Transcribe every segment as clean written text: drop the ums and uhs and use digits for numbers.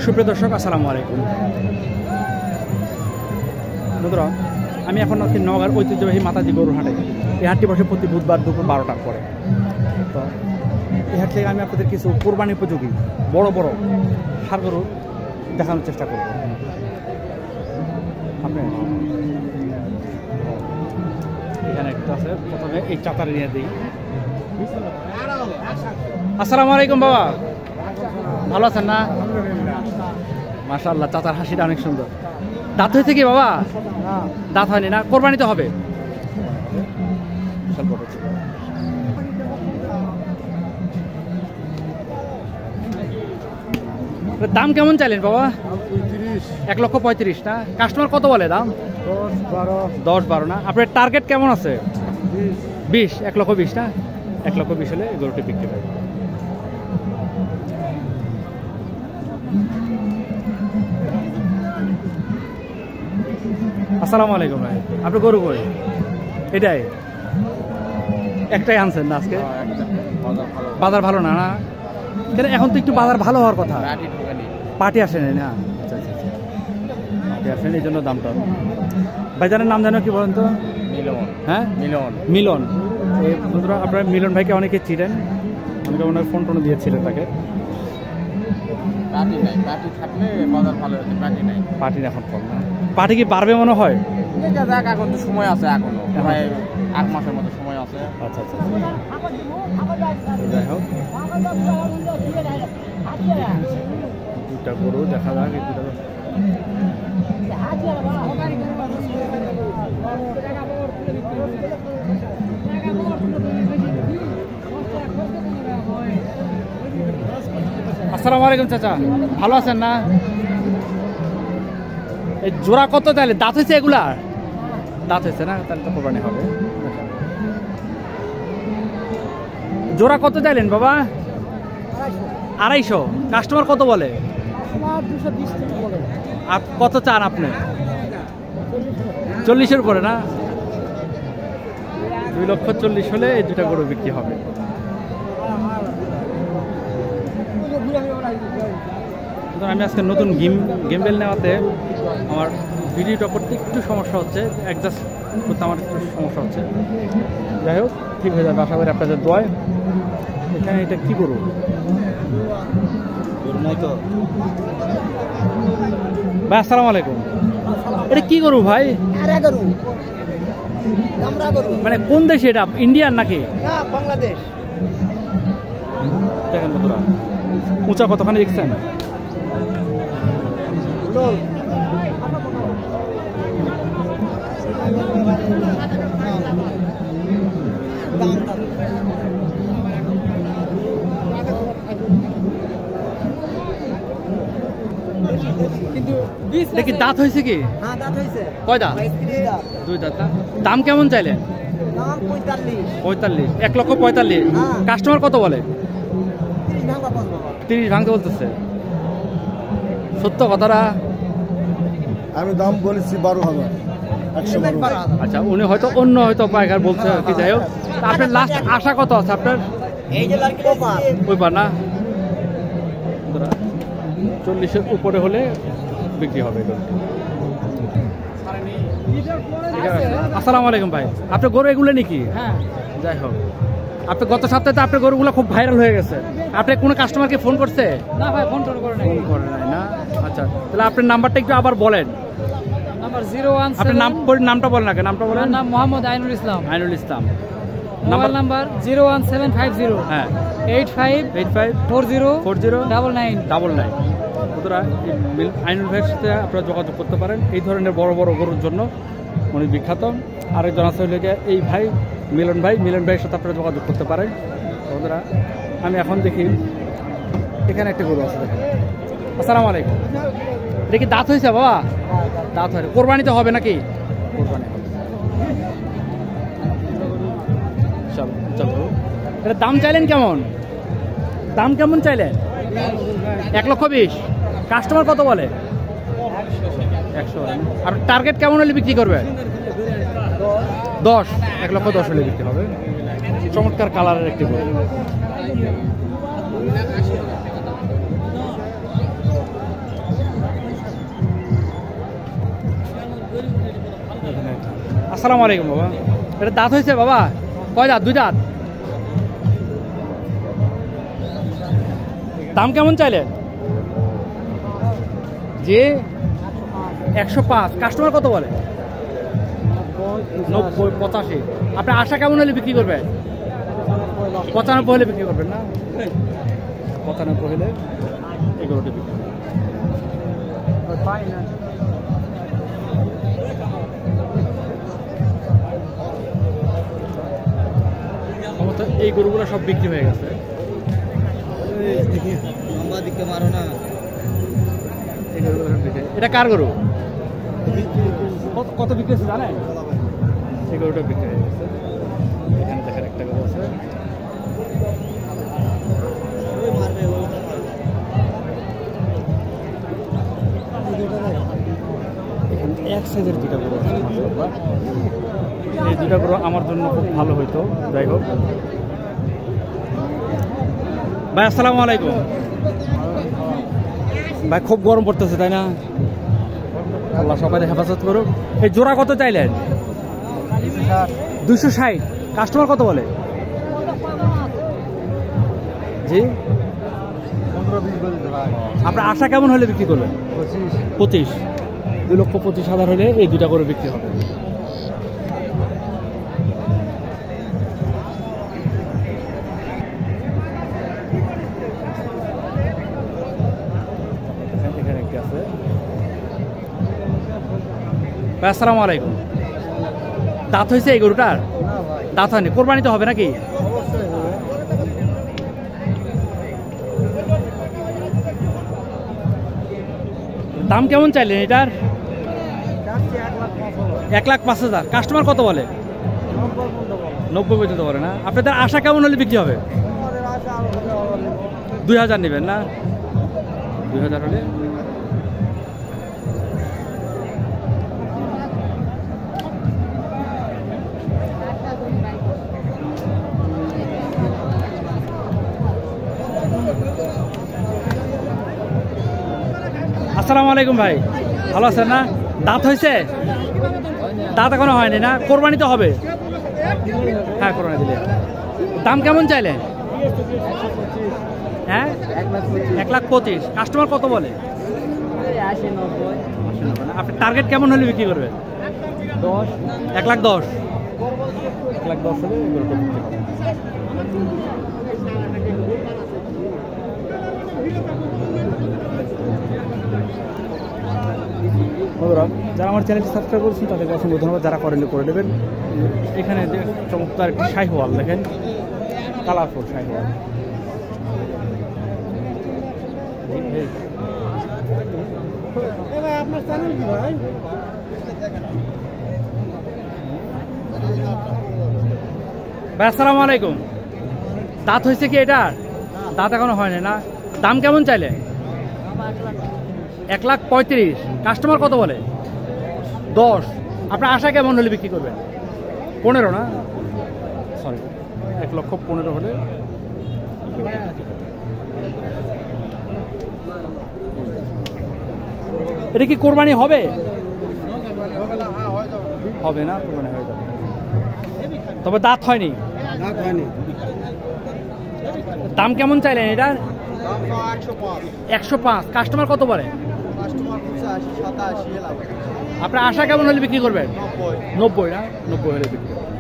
সুপ্রিয় দর্শক, আসসালামু আলাইকুম। বন্ধুরা, আমি এখন আছি নওগাঁর ঐতিহ্যবাহী মাতাজি গরুর হাটে। এই হাটটি বসে প্রতি বুধবার দুপুর 12টার পরে। তো এই হাট থেকে আমি আপনাদের কিছু কোরবানি উপযোগী বড় বড় ষাঁড় গরু দেখানোর চেষ্টা করব। আপনি এখানে একটা আছে, প্রথমে এই চাতারে নিয়ে দিই। আসসালামু আলাইকুম বাবা, ভালো আছেন না? মাশাআল্লাহ, চাচার হাসিটা অনেক সুন্দর। দাঁত হয়েছে কি বাবা? দাঁত হয়নি না, কোরবানি তো হবে। দাম কেমন চাইলেন বাবা? 1,35,000 না? কাস্টমার কত বলে দাম? 10-12 না? আপনার টার্গেট কেমন আছে? 20। 1,20,000 না? 1,20,000 হলে এই গরুটি বিক্রি হবে। আসসালামু আলাইকুম ভাই, আপনি গরু কই? এটাই একটাই আনছেন না আজকে? বাজার ভালো না? না কেন, এখন তো একটু বাজার ভালো হওয়ার কথা। পার্টি আসেনি না? আচ্ছা আচ্ছা, পার্টি আসেনি, এই জন্য দামটা। ভাইজানের নাম জানো কি বলেন তো? মিলন। হ্যাঁ, মিলন। এই বন্ধুরা, আপনারা মিলন ভাইকে অনেকে চিনেন, অনেকে মনে হয় ফোন টোন দিয়েছিলেন তাকে। পার্টি এখন কম না? পার্টি কি বাড়বে মনে হয়? এখন তো সময় আছে, এখনো প্রায় 8 মাসের মতো সময় আছে। আচ্ছা আচ্ছা, যাই হোক, দুটা গরু দেখা যাক। এই দুটা আসসালামু আলাইকুম চাচা, ভালো আছেন না? এই জোড়া কত চাইলে? দাঁত হয়েছে এগুলা? দাঁত হয়েছে না? তাহলে তো কোরবানি হবে। জোড়া কত চাইলেন বাবা? 250। কাস্টমার কত বলে? কত চান আপনি? 40-এর উপরে না? 2,40,000 হলে এই দুটা গরু বিক্রি হবে। আমি আজকে নতুন গেমবেল নেওয়াতে আমার ভিডিওটা করতে একটু সমস্যা হচ্ছে, অ্যাডজাস্ট করতে আমার একটু সমস্যা হচ্ছে। যাই হোক, ঠিক হয়ে যাবে আশা করি আপনাদের দোয়ায়। এখানে এটা কি গরু? ভাই আসসালামু আলাইকুম, এটা কি গরু ভাই? মানে কোন দেশে এটা? ইন্ডিয়ান নাকি? বাংলাদেশ। দেখেন বন্ধুরা, উঁচা কতখানি দেখছেন? দেখি দাঁত হয়েছে কি? কয় দাঁত? 2 দাঁত। দাম কেমন চাইলেন? 45। 1,45,000। কাস্টমার কত বলে? 30 ভাঙতে বলতেছে। সত্য কথাটা? আমি দাম বলেছি 12,000। আচ্ছা, উনি হয়তো অন্য হয়তো পাইকার বলছে আর কি। যাই হোক, আপনার লাস্ট আশা কত আছে আপনার? ওই পার না? 40-এর উপরে হলে বিক্রি হবে। আসসালামু আলাইকুম ভাই, আপনার গরু এগুলো নাকি? হ্যাঁ। যাই হোক, আপনি গত সপ্তাহে তো আপনার গরুগুলো খুব ভাইরাল হয়ে গেছে। আপনি কোনো কাস্টমারকে ফোন করছে? না ভাই, ফোন করে নাই। ফোন করে নাই না? আচ্ছা, তাহলে আপনার নাম্বারটা একটু আবার বলেন। নাম্বার 017। আপনার নামটা বলেন আগে, নামটা বলেন। নাম মোহাম্মদ আইনুল ইসলাম। আইনুল ইসলাম। মোবাইল নাম্বার 01750 হ্যাঁ 8540 বন্ধুরা, আইনুল ভাইয়ের সাথে আপনারা যোগাযোগ করতে পারেন এই ধরনের বড় বড় গরুর জন্য। উনি বিখ্যাত। আরেকজন আছে হলে এই ভাই মিলন ভাইয়ের সাথে আপনারা যোগাযোগ করতে পারেন। বন্ধুরা, আমি এখন দেখি এখানে একটা গরু আছে, দেখেন। আসসালামু আলাইকুম, দেখি দাঁত হয়েছে বাবা? দাঁত হয়, কোরবানিতে হবে নাকি? কোরবানি হবে। চলো, এটা দাম চাইলেন কেমন? দাম কেমন চাইলেন? 1,20,000। কাস্টমার কত বলে? 100। আর টার্গেট কেমন হলে বিক্রি করবে? 10। 1,10,000 হলে বিক্রি হবে। চমৎকার কালারের একটি গরু। আসসালামু আলাইকুম বাবা। এটা দাঁত হয়েছে বাবা? কয় দাঁত? 2 দাঁত। দাম কেমন চাইলেন? যে 105। কাস্টমার কত বলে? 90, 85। আপনার আশা কেমন হলে বিক্রি করবেন? 95 হলে বিক্রি করবেন না? 95 হলে এই গরুটি বিক্রি করবেন। এই গরুগুলো সব বিক্রি হয়ে গেছে। এটা কার গরু? কত বিক্রি হচ্ছে জানেন? এই গরুটা বিক্রি হয়ে গেছে। এখানে দেখেন একটা গরু আছে। এক সাইজের 2টা গরু আছে। এই 2টা গরু আমার জন্য খুব ভালো হইতো। যাই হোক ভাই, আসসালামু আলাইকুম ভাই। খুব গরম পড়তেছে তাই না? আল্লাহ সবাই হেফাজত করুক। এই জোড়া কত চাইলেন? 260। কাস্টমার কত বলে? জি, 15-20। আপনার আশা কেমন হলে বিক্রি করবেন? 25। 2,25,000 হলে এই 2টা করে বিক্রি হবে। এখানে একটি আছে। আসসালামু আলাইকুম। দাঁত হয়েছে এই গরুটার? দাঁত হয়নি। কোরবানি তো হবে নাকি? দাম কেমন চাইলেন এটার? 1,05,000। কাস্টমার কত বলে? 90 পর্যন্ত বলে না? আপনাদের আশা কেমন হলে বিক্রি হবে? 2,000 নেবেন না? 2,000 হলে আসসালামু আলাইকুম ভাই, ভালো আছেন না? দাঁত হয়েছে? দাঁত এখনো হয়নি না? কোরবানি তো হবে? হ্যাঁ, কোরবানি দিলে। দাম কেমন চাইলেন? হ্যাঁ, 1,25,000। কাস্টমার কত বলে? 80-90। আপনি টার্গেট কেমন হলে বিক্রি করবেন? 10। 1,10,000। 1,10,000 হলে গরুটা বিক্রি হবে। যারা আমার চ্যানেলটি সাবস্ক্রাইব করেছেন তাদেরকে অসংখ্য ধন্যবাদ। যারা করেননি করে দেবেন। এখানে চমৎকার একটি শাহিওয়াল দেখেন, কালারফুল শাহিওয়াল। ভাই আসসালামু আলাইকুম। দাঁত হয়েছে কি এটার? দাঁত এখনো হয়নি না? দাম কেমন চাইলে? 1,35,000। কাস্টমার কত বলে? 10। আপনার আশা কেমন হলে বিক্রি করবেন? 15 না? সরি, 1,15,000 হলে। এটা কি কোরবানি হবে? হবে না, কোরবানি হয়ে যাবে। তবে দাঁত হয়নি। দাম কেমন চাইলেন এটার? 105। কাস্টমার কত বলে? আপনার আশা কেমন হলে বিক্রি করবেন? 90 না? 90 হলে বিক্রি করবেন।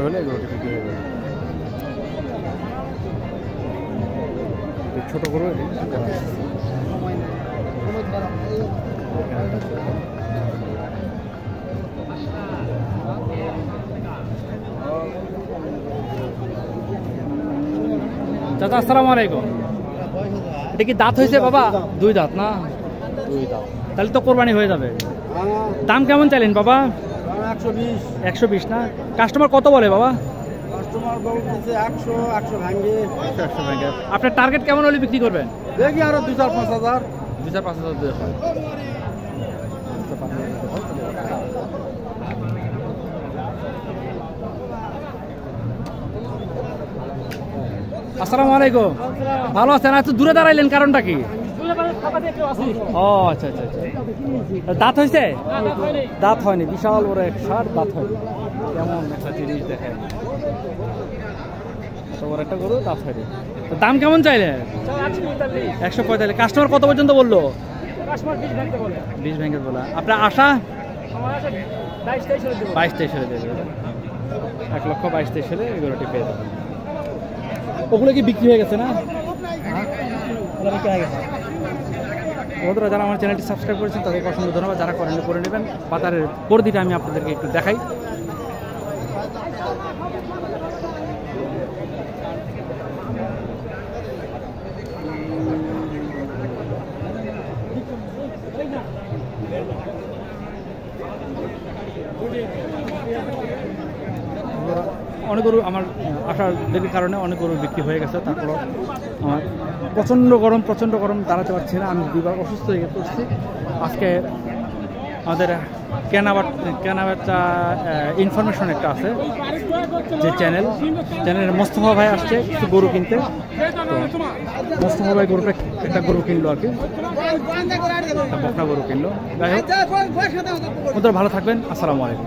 হলে এগুলোটি বিক্রি হয়ে যাবে। ছোট করে চাচা আসসালামু আলাইকুম। এটা কি দাঁত হয়েছে বাবা? 2 দাঁত না? 2 দাঁত। তাহলে তো কোরবানি হয়ে যাবে। দাম কেমন চাইলেন বাবা? 120 না? কাস্টমার কত বলে বাবা? আপনার টার্গেট কেমন হলে বিক্রি করবেন? দেখি আরো 2-4-5,000। 2-5,000 দিয়ে হয়। আসসালামু আলাইকুম। ভালো আছেন? এত দূরে দাঁড়াইলেন, কারণটা কি? ও আচ্ছা আচ্ছা আচ্ছা, দাঁত হয়েছে? দাঁত হয়নি, বিশাল বড় এক সার, দাঁত হয়নি। কেমন একটা জিনিস দেখেন, এত বড় একটা গরু, দাঁত হয়নি। তো দাম কেমন চাইলে? 145। কাস্টমার কত পর্যন্ত বললো? 20 ভেঙে বলা। আপনার আশা? 22-23 হলে দেবে। 1,22,23,000 হলে এই গরুটি পেয়ে যাবেন। ওগুলো কি বিক্রি হয়ে গেছে না? বন্ধুরা, যারা আমার চ্যানেলটি সাবস্ক্রাইব করেছেন তাদেরকে অসংখ্য ধন্যবাদ। যারা করেন করে নেবেন। বাজারের পরিধিটা আমি আপনাদেরকে একটু দেখাই। অনেক গরু আমার আসার দেরির কারণে অনেক গরু বিক্রি হয়ে গেছে। তারপরও আমার প্রচণ্ড গরম দাঁড়াতে পারছি না। আমি দুবার অসুস্থ হয়ে পড়ছি। আজকে আমাদের কেনাবেচা ইনফরমেশন একটা আছে, যে চ্যানেলের মোস্তফা ভাই আসছে কিছু গরু কিনতে। তো মোস্তফা ভাই একটা গরু কিনলো আর কি, একটা বকনা গরু কিনলো। যাই হোক, ভালো থাকবেন। আসসালামু আলাইকুম।